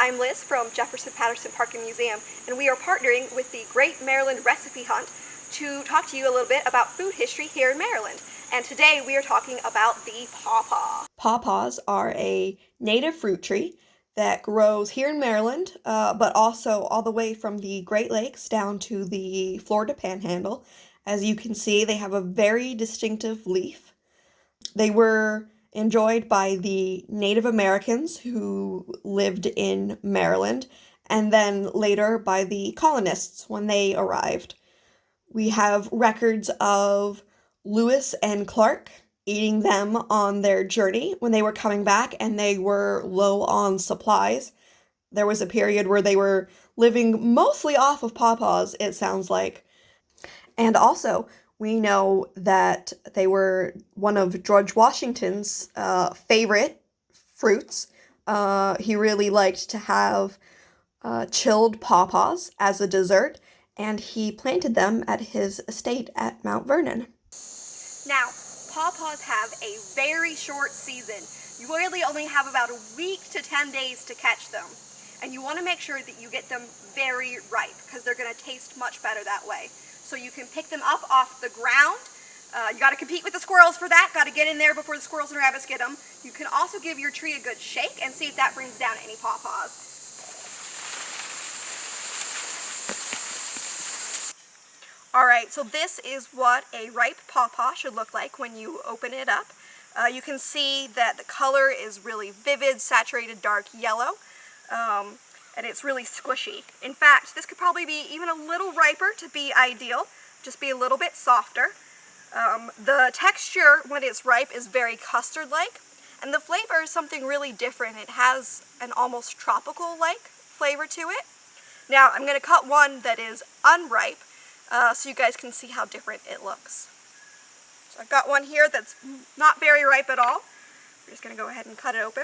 I'm Liz from Jefferson Patterson Park and Museum, and we are partnering with the Great Maryland Recipe Hunt to talk to you a little bit about food history here in Maryland. And today we are talking about the pawpaw. Pawpaws are a native fruit tree that grows here in Maryland, but also all the way from the Great Lakes down to the Florida Panhandle. As you can see, they have a very distinctive leaf. They were enjoyed by the Native Americans who lived in Maryland, and then later by the colonists when they arrived. We have records of Lewis and Clark eating them on their journey when they were coming back and they were low on supplies. There was a period where they were living mostly off of pawpaws, it sounds like. And also, we know that they were one of George Washington's favorite fruits. He really liked to have chilled pawpaws as a dessert, and he planted them at his estate at Mount Vernon. Now, pawpaws have a very short season. You really only have about a week to 10 days to catch them. And you want to make sure that you get them very ripe because they're going to taste much better that way. So you can pick them up off the ground. You got to compete with the squirrels for that. Got to get in there before the squirrels and rabbits get them. You can also give your tree a good shake and see if that brings down any pawpaws. Alright, so this is what a ripe pawpaw should look like when you open it up. You can see that the color is really vivid, saturated dark yellow, and it's really squishy. In fact, this could probably be even a little riper to be ideal, just be a little bit softer. The texture when it's ripe is very custard-like, and the flavor is something really different. It has an almost tropical-like flavor to it. Now, I'm going to cut one that is unripe, so you guys can see how different it looks. So I've got one here that's not very ripe at all. We're just going to go ahead and cut it open.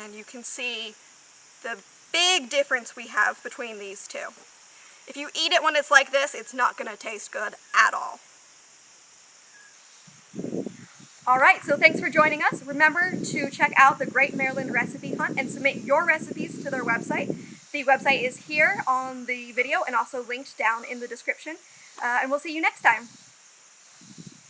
And you can see the big difference we have between these two. If you eat it when it's like this, it's not going to taste good at all. Alright, so thanks for joining us. Remember to check out the Great Maryland Recipe Hunt and submit your recipes to their website. The website is here on the video and also linked down in the description. And we'll see you next time.